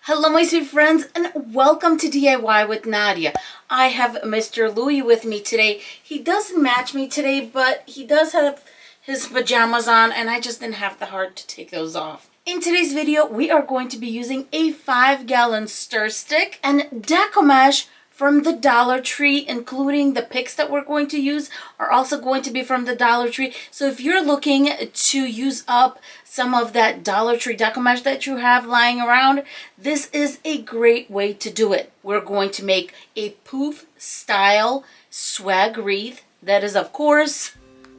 Hello my sweet friends and welcome to DIY with Nadia. I have Mr. Louie with me today. He doesn't match me today, but he does have his pajamas on and I just didn't have the heart to take those off. In today's video, we are going to be using a 5-gallon stir stick and Deco mesh from the Dollar Tree, including the picks that we're going to use are also going to be from the Dollar Tree. So if you're looking to use up some of that Dollar Tree Deco mesh that you have lying around, this is a great way to do it. We're going to make a poof style swag wreath that is, of course,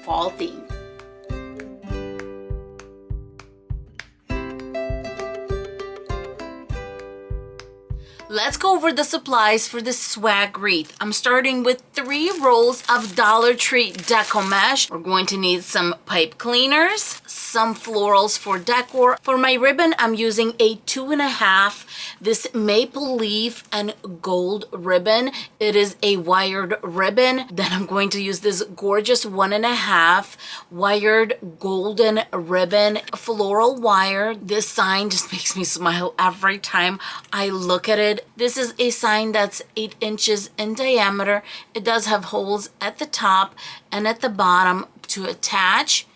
fall themed. Let's go over the supplies for this swag wreath. I'm starting with 3 rolls of Dollar Tree Deco mesh. We're going to need some pipe cleaners, some florals for decor. For my ribbon, I'm using a 2.5, this maple leaf and gold ribbon. It is a wired ribbon. Then I'm going to use this gorgeous 1.5 wired golden ribbon, floral wire. This sign just makes me smile every time I look at it. This is a sign that's 8 inches in diameter. It does have holes at the top and at the bottom to attach.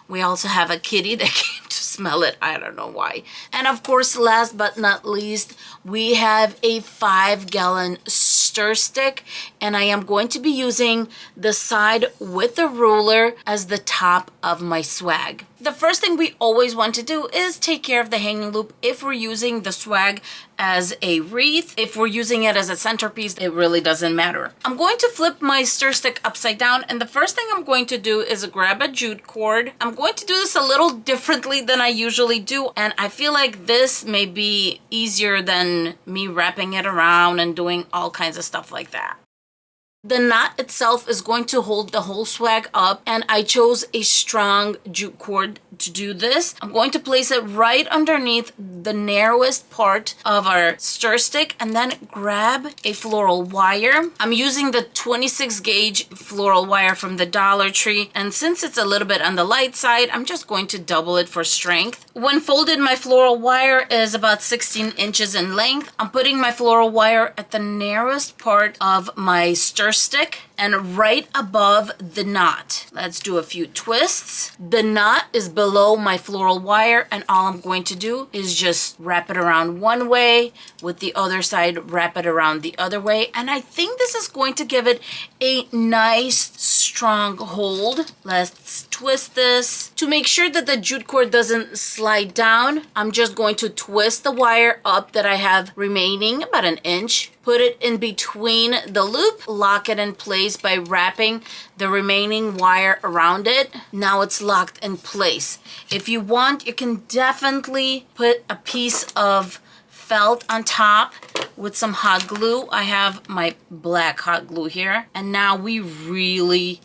We also have a kitty that came to smell it. I don't know why. And of course, last but not least, we have a 5-gallon stir stick, and I am going to be using the side with the ruler as the top of my swag. The first thing we always want to do is take care of the hanging loop if we're using the swag as a wreath. If we're using it as a centerpiece, it really doesn't matter. I'm going to flip my stir stick upside down, and the first thing I'm going to do is grab a jute cord. I'm going to do this a little differently than I usually do, and I feel like this may be easier than me wrapping it around and doing all kinds of stuff like that. The knot itself is going to hold the whole swag up, and I chose a strong jute cord to do this. I'm going to place it right underneath the narrowest part of our stir stick and then grab a floral wire. I'm using the 26 gauge floral wire from the Dollar Tree, and since it's a little bit on the light side, I'm just going to double it for strength. When folded, my floral wire is about 16 inches in length. I'm putting my floral wire at the narrowest part of my stir stick and right above the knot. Let's do a few twists. The knot is below my floral wire, and all I'm going to do is just wrap it around one way, with the other side wrap it around the other way, and I think this is going to give it a nice strong hold. Let's twist this. To make sure that the jute cord doesn't slide down, I'm just going to twist the wire up that I have remaining, about 1 inch. Put it in between the loop, lock it in place by wrapping the remaining wire around it. Now it's locked in place. If you want, you can definitely put a piece of felt on top with some hot glue. I have my black hot glue here, and now we really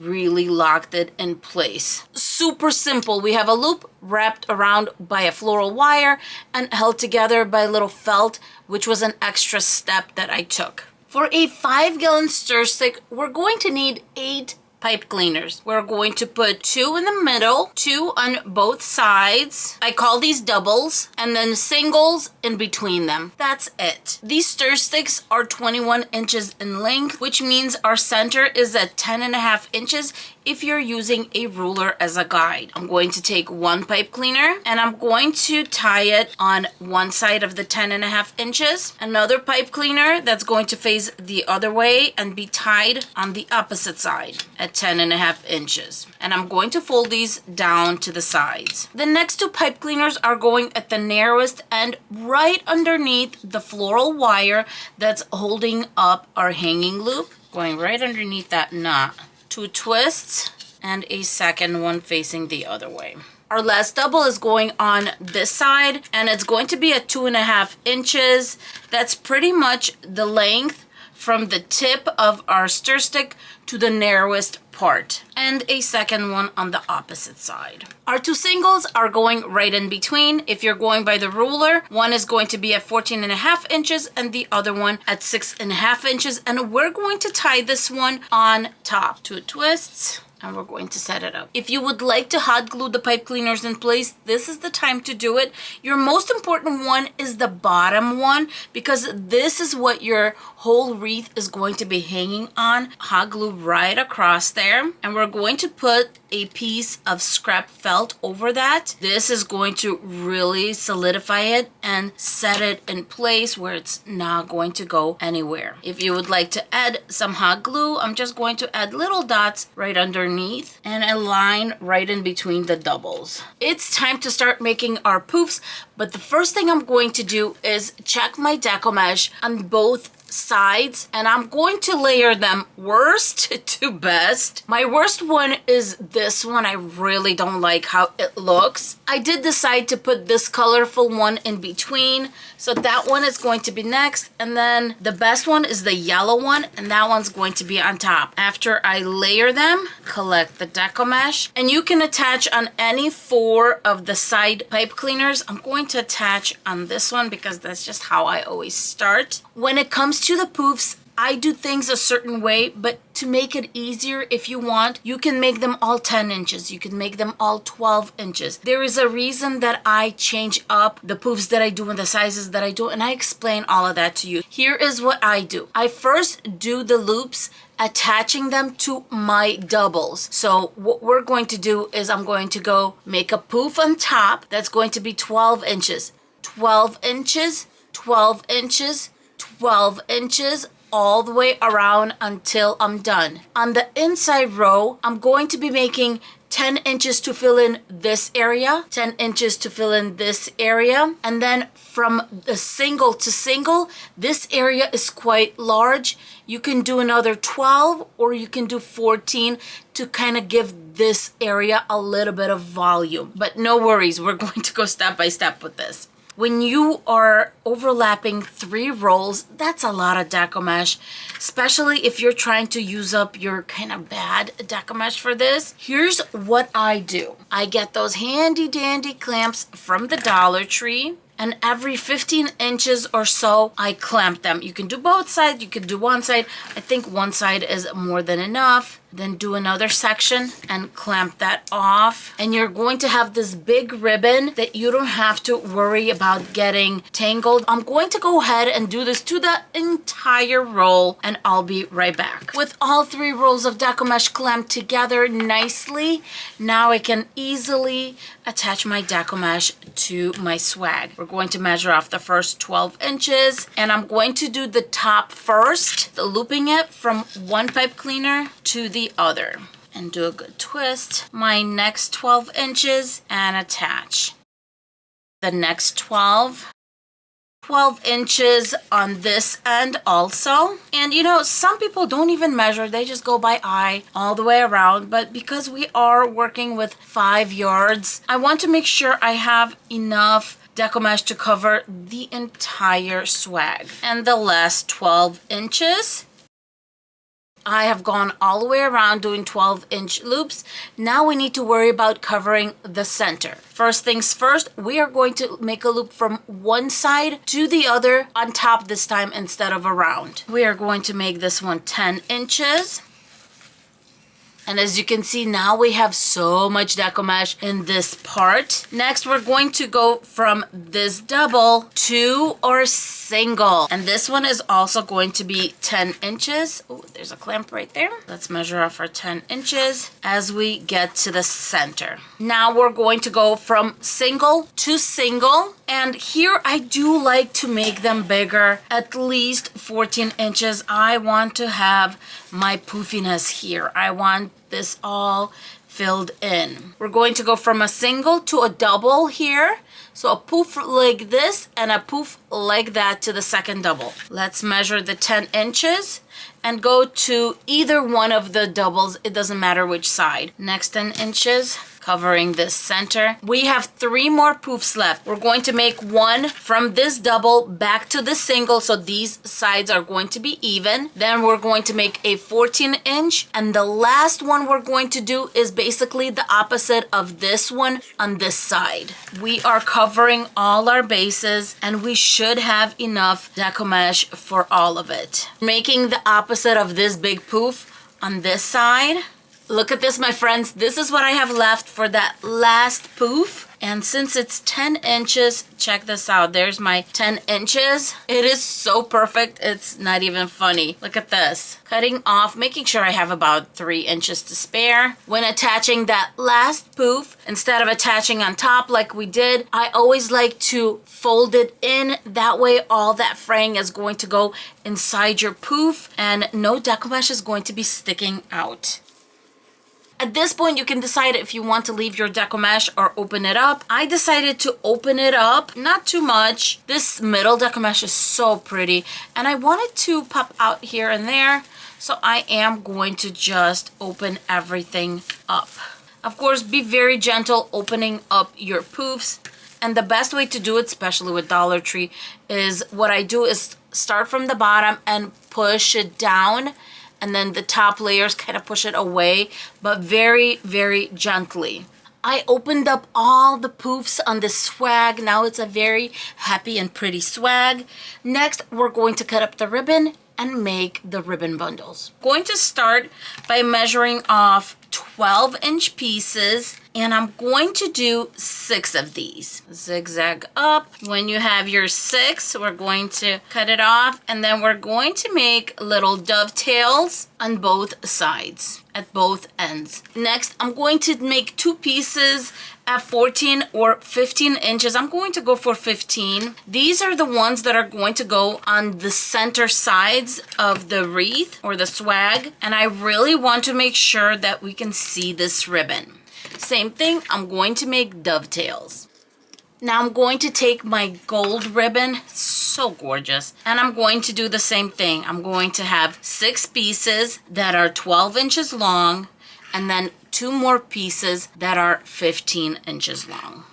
locked it in place. Super simple. We have a loop wrapped around by a floral wire and held together by a little felt, which was an extra step that I took. For a 5-gallon stir stick, we're going to need 8 pipe cleaners. We're going to put 2 in the middle, 2 on both sides. I call these doubles, and then singles in between them. That's it. These stir sticks are 21 inches in length, which means our center is at 10.5 inches if you're using a ruler as a guide. I'm going to take 1 pipe cleaner and I'm going to tie it on one side of the 10.5 inches. Another pipe cleaner that's going to face the other way and be tied on the opposite side at 10.5 inches. And I'm going to fold these down to the sides. The next 2 pipe cleaners are going at the narrowest end right underneath the floral wire that's holding up our hanging loop. Going right underneath that knot. 2 twists and a second one facing the other way. Our last double is going on this side, and it's going to be at 2.5 inches. That's pretty much the length from the tip of our stir stick to the narrowest part, and a second one on the opposite side. Our two singles are going right in between. If you're going by the ruler, one is going to be at 14.5 inches and the other one at 6.5 inches. And we're going to tie this one on top. 2 twists. And we're going to set it up. If you would like to hot glue the pipe cleaners in place, this is the time to do it. Your most important one is the bottom one, because this is what your whole wreath is going to be hanging on. Hot glue right across there. And we're going to put a piece of scrap felt over that. This is going to really solidify it and set it in place where it's not going to go anywhere. If you would like to add some hot glue, I'm just going to add little dots right underneath and a line right in between the doubles. It's time to start making our poofs, but the first thing I'm going to do is check my Deco mesh on both sides, and I'm going to layer them worst to best. My worst one is this one. I really don't like how it looks. I did decide to put this colorful one in between, so that one is going to be next, and then the best one is the yellow one, and that one's going to be on top. After I layer them, collect the Deco mesh, and you can attach on any 4 of the side pipe cleaners. I'm going to attach on this one because that's just how I always start. When it comes to the poofs, I do things a certain way, but to make it easier, if you want, you can make them all 10 inches. You can make them all 12 inches. There is a reason that I change up the poofs that I do and the sizes that I do, and I explain all of that to you. Here is what I do. I first do the loops, attaching them to my doubles. So what we're going to do is I'm going to go make a poof on top that's going to be 12 inches. 12 inches, 12 inches, 12 inches, all the way around until I'm done. On the inside row, I'm going to be making 10 inches to fill in this area, 10 inches to fill in this area, and then from the single to single, this area is quite large. You can do another 12 or you can do 14 to kind of give this area a little bit of volume. But no worries, we're going to go step by step with this. When you are overlapping 3 rolls, that's a lot of Deco mesh, especially if you're trying to use up your kind of bad Deco mesh for this. Here's what I do. I get those handy dandy clamps from the Dollar Tree, and every 15 inches or so, I clamp them. You can do both sides, you can do one side. I think one side is more than enough. Then do another section and clamp that off. And you're going to have this big ribbon that you don't have to worry about getting tangled. I'm going to go ahead and do this to the entire roll, and I'll be right back. With all 3 rolls of Deco mesh clamped together nicely, now I can easily attach my Deco mesh to my swag. We're going to measure off the first 12 inches, and I'm going to do the top first, looping it from one pipe cleaner to the other, and do a good twist. My next 12 inches and attach. The next 12 inches on this end also. And you know, some people don't even measure, they just go by eye all the way around. But because we are working with 5 yards, I want to make sure I have enough Deco mesh to cover the entire swag. And the last 12 inches, I have gone all the way around doing 12-inch loops. Now we need to worry about covering the center. First things first, we are going to make a loop from one side to the other, on top this time instead of around. We are going to make this one 10 inches. And as you can see, now we have so much Deco mesh in this part. Next, we're going to go from this double to our single. And this one is also going to be 10 inches. Oh, there's a clamp right there. Let's measure off our 10 inches as we get to the center. Now we're going to go from single to single. And here I do like to make them bigger, at least 14 inches. I want to have my poofiness here. I want this all filled in. We're going to go from a single to a double here. So a poof like this and a poof like that to the second double. Let's measure the 10 inches and go to either one of the doubles. It doesn't matter which side. Next 10 inches, covering this center. We have 3 more poofs left. We're going to make one from this double back to the single, so these sides are going to be even. Then we're going to make a 14-inch, and the last one we're going to do is basically the opposite of this one on this side. We are covering all our bases, and we should have enough deco mesh for all of it. Making the opposite of this big poof on this side. Look at this, my friends. This is what I have left for that last poof. And since it's 10 inches, check this out. There's my 10 inches. It is so perfect. It's not even funny. Look at this. Cutting off, making sure I have about 3 inches to spare. When attaching that last poof, instead of attaching on top like we did, I always like to fold it in. That way all that fraying is going to go inside your poof and no deco mesh is going to be sticking out. At this point, you can decide if you want to leave your deco mesh or open it up. I decided to open it up, not too much. This middle deco mesh is so pretty, and I want it to pop out here and there, so I am going to just open everything up. Of course, be very gentle opening up your poofs, and the best way to do it, especially with Dollar Tree, is what I do is start from the bottom and push it down, and then the top layers kind of push it away, but very, very gently. I opened up all the poofs on this swag. Now it's a very happy and pretty swag. Next, we're going to cut up the ribbon and make the ribbon bundles. Going to start by measuring off 12-inch pieces, and I'm going to do 6 of these. Zigzag up. When you have your 6, we're going to cut it off, and then we're going to make little dovetails on both sides, at both ends. Next, I'm going to make 2 pieces at 14 or 15 inches. I'm going to go for 15. These are the ones that are going to go on the center sides of the wreath or the swag, and I really want to make sure that we can see this ribbon. Same thing, I'm going to make dovetails. Now I'm going to take my gold ribbon, so gorgeous, and I'm going to do the same thing. I'm going to have 6 pieces that are 12 inches long, and then 2 more pieces that are 15 inches long.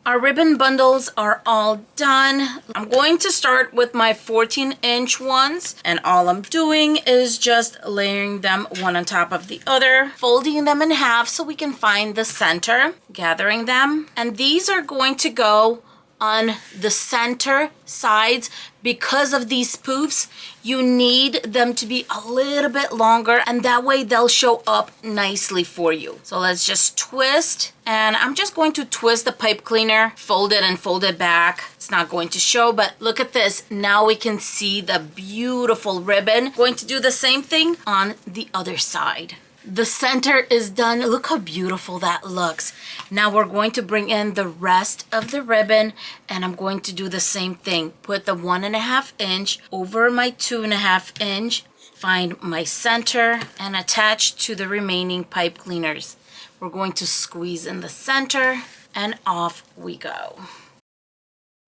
Our ribbon bundles are all done. I'm going to start with my 14-inch ones, and all I'm doing is just layering them one on top of the other, folding them in half so we can find the center, gathering them, and these are going to go on the center sides. Because of these poofs, you need them to be a little bit longer, and that way they'll show up nicely for you. So let's just twist, and I'm just going to twist the pipe cleaner, fold it and fold it back. It's not going to show, but look at this. Now we can see the beautiful ribbon. Going to do the same thing on the other side. The center is done. Look how beautiful that looks. Now we're going to bring in the rest of the ribbon, and I'm going to do the same thing. Put the 1.5 inch over my 2.5 inch, find my center, and attach to the remaining pipe cleaners. We're going to squeeze in the center, and off we go.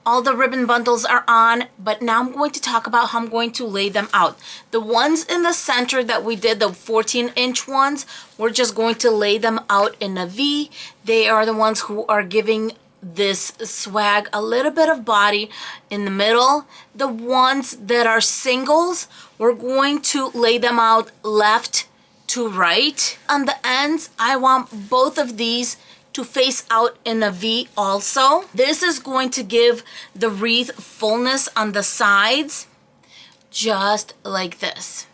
All the ribbon bundles are on, but now I'm going to talk about how I'm going to lay them out. The ones in the center that we did, the 14-inch ones, we're just going to lay them out in a V. They are the ones who are giving this swag a little bit of body in the middle. The ones that are singles, we're going to lay them out left to right. On the ends, I want both of these to face out in a V also. This is going to give the wreath fullness on the sides, just like this.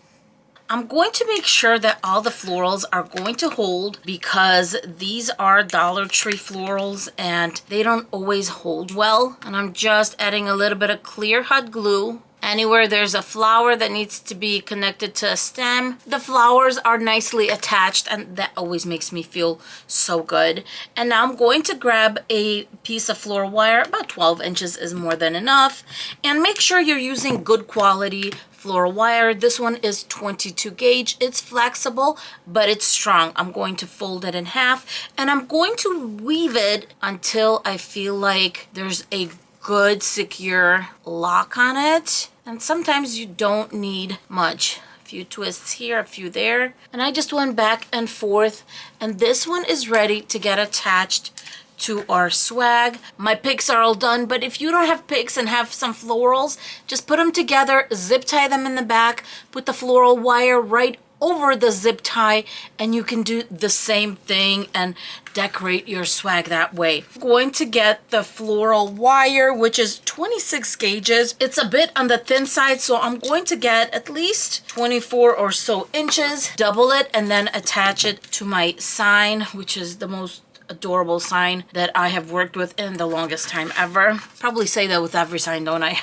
I'm going to make sure that all the florals are going to hold, because these are Dollar Tree florals and they don't always hold well. And I'm just adding a little bit of clear hot glue. Anywhere there's a flower that needs to be connected to a stem, the flowers are nicely attached, and that always makes me feel so good. And now I'm going to grab a piece of floral wire. About 12 inches is more than enough. And make sure you're using good quality floral wire. This one is 22 gauge. It's flexible, but it's strong. I'm going to fold it in half, and I'm going to weave it until I feel like there's a good secure lock on it. And sometimes you don't need much. few twists here, a few there. And I just went back and forth. And this one is ready to get attached to our swag. My picks are all done, but if you don't have picks and have some florals, just put them together, zip tie them in the back, put the floral wire right over the zip tie, and you can do the same thing and decorate your swag that way. I'm going to get the floral wire, which is 26 gauges. It's a bit on the thin side, so I'm going to get at least 24 or so inches, double it, and then attach it to my sign, which is the most adorable sign that I have worked with in the longest time ever. Probably say that with every sign, don't I?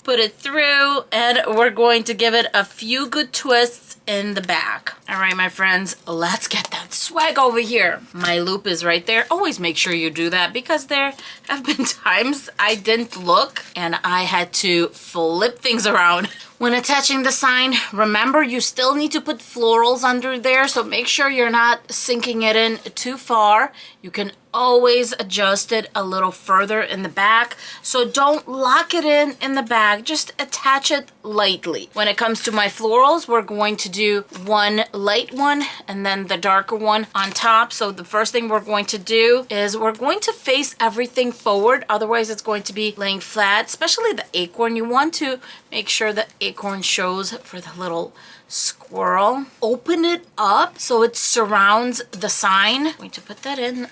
Put it through, and we're going to give it a few good twists in the back. All right, my friends, let's get that swag over here. My loop is right there. Always make sure you do that, because there have been times I didn't look and I had to flip things around. When attaching the sign, remember you still need to put florals under there, so make sure you're not sinking it in too far. You can always adjust it a little further in the back, so don't lock it in the bag, just attach it lightly. When it comes to my florals, we're going to do one light one and then the darker one on top. So the first thing we're going to do is we're going to face everything forward, otherwise it's going to be laying flat, especially the acorn. You want to make sure the acorn shows for the little squirrel. Open it up so it surrounds the sign. I'm going to put that in.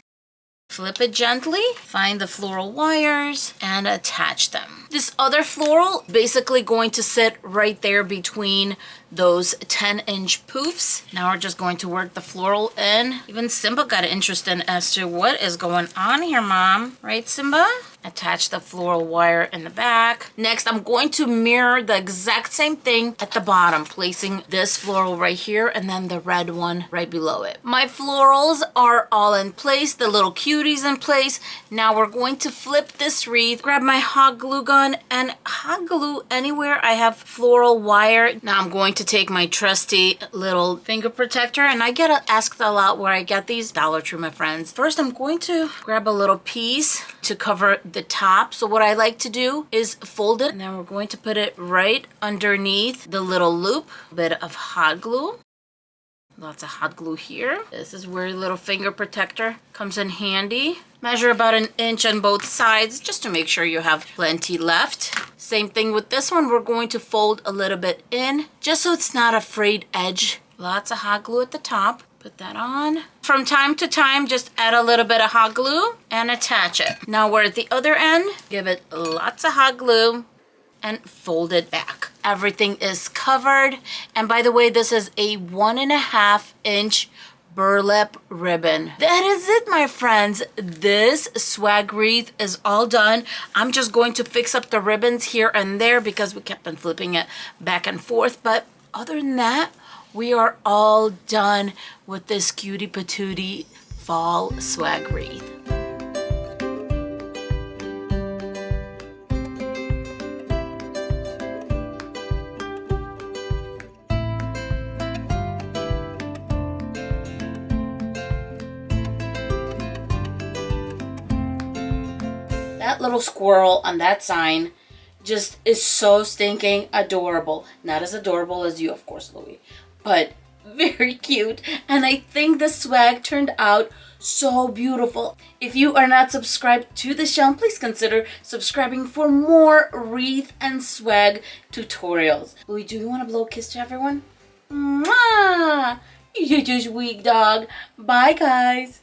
Flip it gently, find the floral wires, and attach them. This other floral basically going to sit right there between those 10-inch poofs. Now we're just going to work the floral in. Even Simba got interested as to what is going on here, Mom. Right, Simba? Attach the floral wire in the back. Next, I'm going to mirror the exact same thing at the bottom, placing this floral right here and then the red one right below it. My florals are all in place, the little cuties in place. Now we're going to flip this wreath, grab my hot glue gun, and hot glue anywhere I have floral wire. Now I'm going to take my trusty little finger protector, and I get asked a lot where I get these. Dollar Tree, my friends. First, I'm going to grab a little piece to cover the top. So what I like to do is fold it, and then we're going to put it right underneath the little loop. A bit of hot glue. Lots of hot glue here. This is where your little finger protector comes in handy. Measure about 1 inch on both sides just to make sure you have plenty left. Same thing with this one. We're going to fold a little bit in just so it's not a frayed edge. Lots of hot glue at the top. Put that on. From time to time, just add a little bit of hot glue and attach it. Now we're at the other end. Give it lots of hot glue and fold it back. Everything is covered. And by the way, this is a 1.5 inch burlap ribbon. That is it, my friends. This swag wreath is all done. I'm just going to fix up the ribbons here and there because we kept on flipping it back and forth. But other than that, we are all done with this cutie patootie fall swag wreath. That little squirrel on that sign just is so stinking adorable. Not as adorable as you, of course, Louie, but very cute. And I think the swag turned out so beautiful. If you are not subscribed to the channel, please consider subscribing for more wreath and swag tutorials. Louie, do you want to blow a kiss to everyone? Mwah! You're just weak, dog. Bye, guys.